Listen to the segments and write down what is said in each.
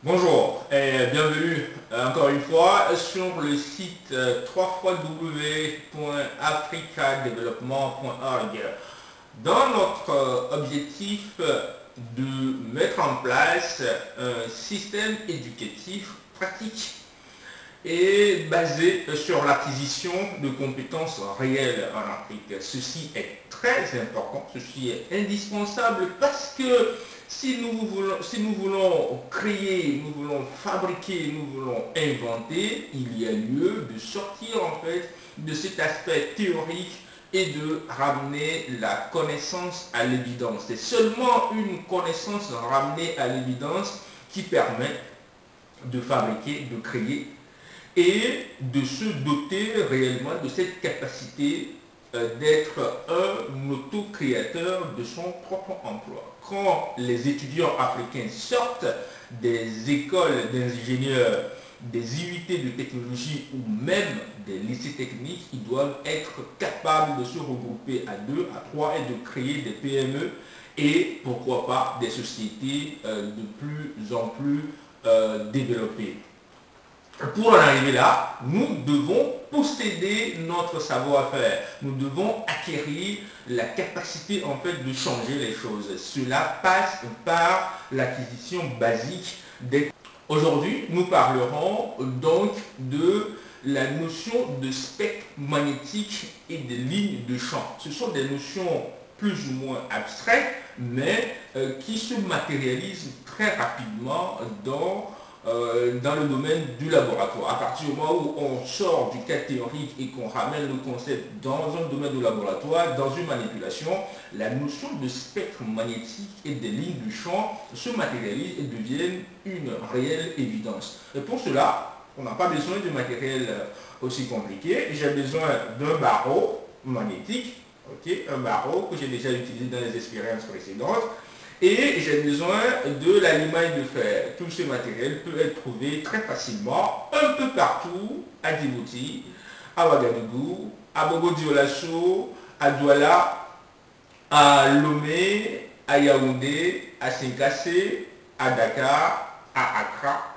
Bonjour et bienvenue encore une fois sur le site www.africadevelopment.org. Dans notre objectif de mettre en place un système éducatif pratique et basé sur l'acquisition de compétences réelles en Afrique. Ceci est très important, ceci est indispensable parce que si nous voulons créer, nous voulons fabriquer, nous voulons inventer, il y a lieu de sortir en fait de cet aspect théorique et de ramener la connaissance à l'évidence. C'est seulement une connaissance ramenée à l'évidence qui permet de fabriquer, de créer et de se doter réellement de cette capacité d'être un autocréateur de son propre emploi. Quand les étudiants africains sortent des écoles d'ingénieurs, des unités de technologie ou même des lycées techniques, ils doivent être capables de se regrouper à 2, à 3 et de créer des PME et pourquoi pas des sociétés de plus en plus développées. Pour en arriver là, nous devons posséder notre savoir-faire. Nous devons acquérir la capacité en fait de changer les choses. Cela passe par l'acquisition basique des... Aujourd'hui, nous parlerons donc de la notion de spectre magnétique et des lignes de champ. Ce sont des notions plus ou moins abstraites, mais qui se matérialisent très rapidement dans le domaine du laboratoire. À partir du moment où on sort du cas théorique et qu'on ramène le concept dans un domaine de laboratoire, dans une manipulation, la notion de spectre magnétique et des lignes du champ se matérialise et deviennent une réelle évidence. Et pour cela, on n'a pas besoin de matériel aussi compliqué. J'ai besoin d'un barreau magnétique, un barreau que j'ai déjà utilisé dans les expériences précédentes. Et j'ai besoin de l'aluminium de fer. Tout ce matériel peut être trouvé très facilement un peu partout à Djibouti, à Ouagadougou, à Bobo-Dioulasso, à Douala, à Lomé, à Yaoundé, à Sinkassé, à Dakar, à Accra.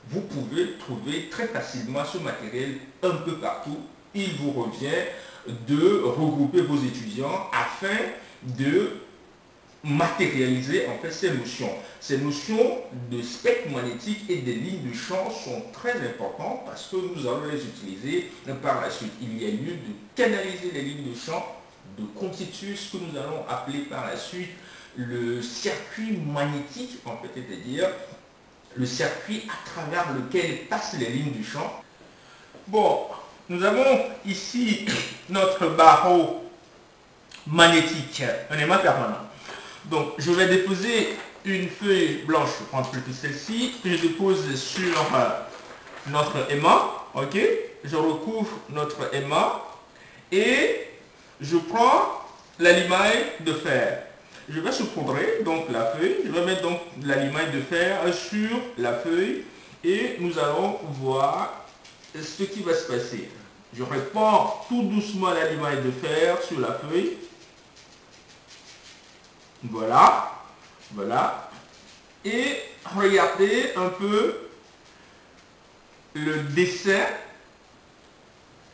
Vous pouvez trouver très facilement ce matériel un peu partout. Il vous revient de regrouper vos étudiants afin de matérialiser en fait ces notions. Ces notions de spectre magnétique et des lignes de champ sont très importantes parce que nous allons les utiliser par la suite. Il y a lieu de canaliser les lignes de champ, de constituer ce que nous allons appeler par la suite le circuit magnétique, en fait, c'est-à-dire le circuit à travers lequel passent les lignes du champ. Bon, nous avons ici notre barreau magnétique, un aimant permanent. Donc, je vais déposer une feuille blanche, je prends plutôt celle-ci, que je dépose sur notre aimant, ok? Je recouvre notre aimant et je prends l'aluminium de fer. Je vais saupoudrer donc la feuille, je vais mettre donc l'aluminium de fer sur la feuille et nous allons voir ce qui va se passer. Je répands tout doucement l'aluminium de fer sur la feuille. Voilà, voilà. Et regardez un peu le dessin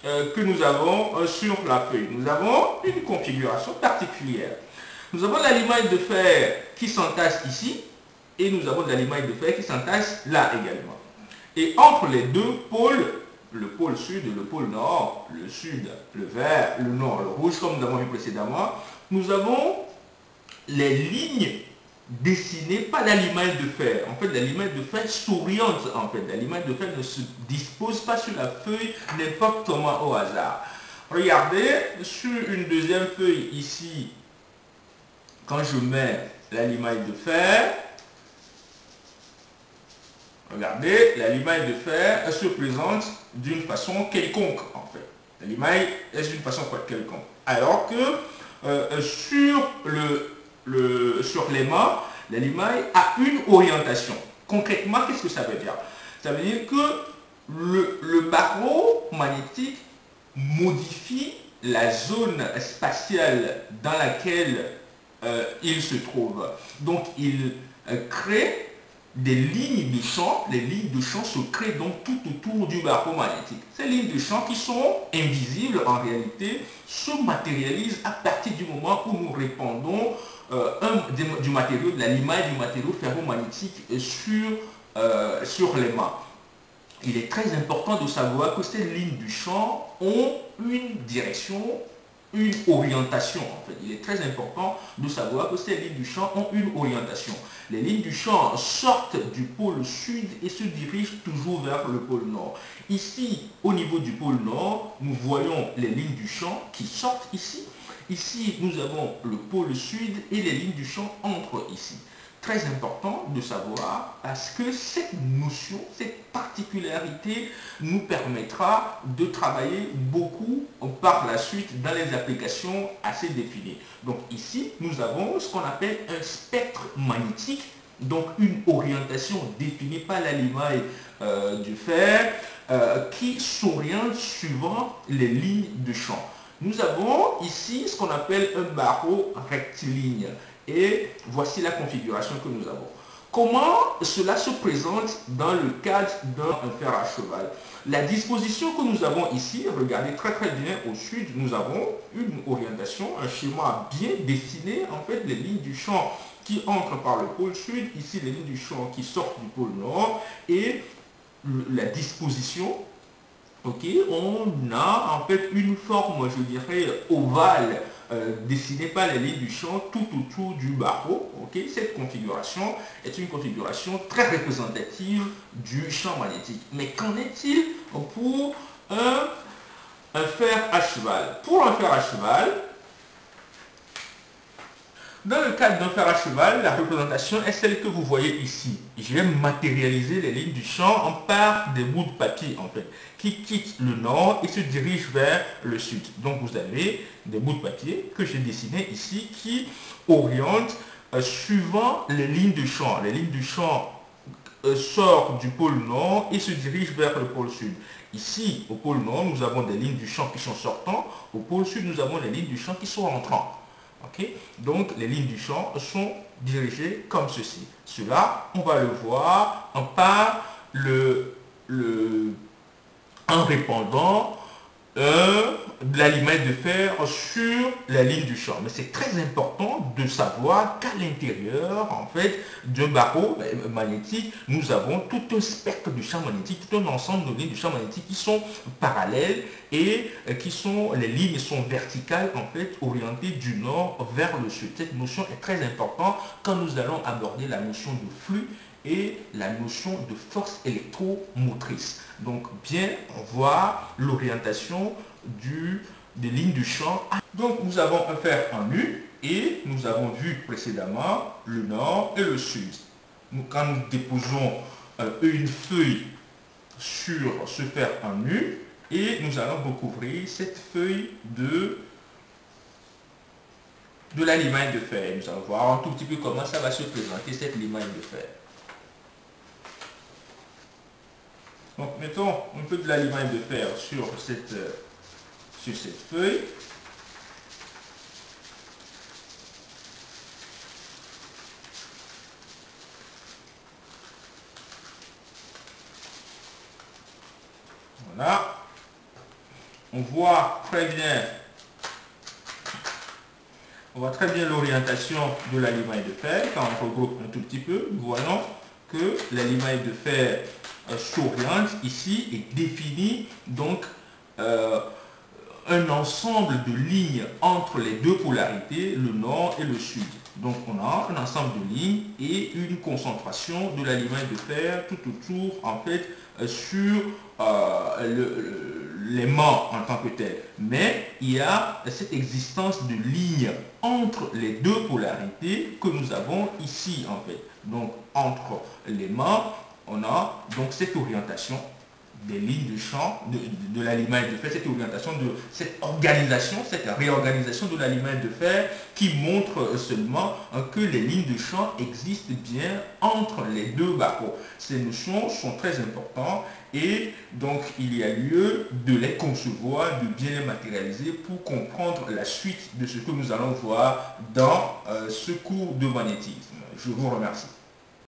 que nous avons sur la feuille. Nous avons une configuration particulière. Nous avons l'aluminium de fer qui s'entasse ici et nous avons l'aluminium de fer qui s'entasse là également. Et entre les deux pôles, le pôle sud et le pôle nord, le sud, le vert, le nord, le rouge, comme nous avons vu précédemment, nous avons les lignes dessinées par l'aluminium de fer. En fait, l'aluminium de fer s'oriente. En fait, l'aluminium de fer ne se dispose pas sur la feuille n'importe comment au hasard. Regardez, sur une deuxième feuille ici, quand je mets l'aluminium de fer, regardez, l'aluminium de fer se présente d'une façon quelconque, en fait. L'aluminium est d'une façon quelconque. Alors que sur l'aimant, l'aluminium a une orientation. Concrètement, qu'est-ce que ça veut dire? Ça veut dire que le barreau magnétique modifie la zone spatiale dans laquelle il se trouve. Donc, il crée des lignes de champ. Les lignes de champ se créent donc tout autour du barreau magnétique. Ces lignes de champ qui sont invisibles en réalité se matérialisent à partir du moment où nous répandons du matériau, de la limaille du matériau ferromagnétique sur les mâts. Il est très important de savoir que ces lignes du champ ont une direction, une orientation. En fait, il est très important de savoir que ces lignes du champ ont une orientation. Les lignes du champ sortent du pôle sud et se dirigent toujours vers le pôle nord. Ici, au niveau du pôle nord, nous voyons les lignes du champ qui sortent ici. Ici, nous avons le pôle sud et les lignes du champ entrent ici. Très important de savoir parce que cette notion, cette particularité nous permettra de travailler beaucoup par la suite dans les applications assez définies. Donc ici, nous avons ce qu'on appelle un spectre magnétique, donc une orientation définie par la limaille du fer qui s'oriente suivant les lignes de champ. Nous avons ici ce qu'on appelle un barreau rectiligne. Et voici la configuration que nous avons. Comment cela se présente dans le cadre d'un fer à cheval? La disposition que nous avons ici, regardez très bien au sud, nous avons une orientation, un schéma bien dessiné, en fait, les lignes du champ qui entrent par le pôle sud, ici les lignes du champ qui sortent du pôle nord, et la disposition, ok, on a en fait une forme, je dirais, ovale, dessinée par les lignes du champ tout autour du barreau. Ok, cette configuration est une configuration très représentative du champ magnétique. Mais qu'en est-il pour un fer à cheval? Pour un fer à cheval, dans le cadre d'un fer à cheval, la représentation est celle que vous voyez ici. J'ai matérialisé les lignes du champ par des bouts de papier en fait, qui quittent le nord et se dirigent vers le sud. Donc vous avez des bouts de papier que j'ai dessinés ici qui orientent suivant les lignes du champ. Les lignes du champ sortent du pôle nord et se dirigent vers le pôle sud. Ici, au pôle nord, nous avons des lignes du champ qui sont sortantes. Au pôle sud, nous avons les lignes du champ qui sont entrantes. Okay? Donc les lignes du champ sont dirigées comme ceci. Cela, on va le voir par en répandant de la limaille de fer sur la ligne du champ. Mais c'est très important de savoir qu'à l'intérieur, en fait, d'un barreau magnétique, nous avons tout un spectre du champ magnétique, tout un ensemble de lignes du champ magnétique qui sont parallèles et les lignes sont verticales, en fait, orientées du nord vers le sud. Cette notion est très importante quand nous allons aborder la notion de flux et la notion de force électromotrice. Donc bien voir l'orientation des lignes du champ. Donc nous avons un fer en U et nous avons vu précédemment le nord et le sud. Quand nous déposons une feuille sur ce fer en U et nous allons recouvrir cette feuille de la limaille de fer. Nous allons voir un tout petit peu comment ça va se présenter cette limaille de fer. Donc mettons un peu de la limaille de fer sur cette feuille. Voilà. On voit très bien l'orientation de la limaille de fer. Quand on regroupe un tout petit peu, nous voyons que la limaille de fer s'oriente ici et définit donc un ensemble de lignes entre les deux polarités, le nord et le sud. Donc on a un ensemble de lignes et une concentration de la limaille de fer tout autour en fait sur les mâts en tant que tel. Mais il y a cette existence de lignes entre les deux polarités que nous avons ici en fait. Donc entre les mâts, on a donc cette orientation des lignes de champ, de la limaille de fer, cette orientation, cette réorganisation de la limaille de fer qui montre seulement que les lignes de champ existent bien entre les deux barreaux. Ces notions sont très importantes et donc il y a lieu de les concevoir, de bien les matérialiser pour comprendre la suite de ce que nous allons voir dans ce cours de magnétisme. Je vous remercie.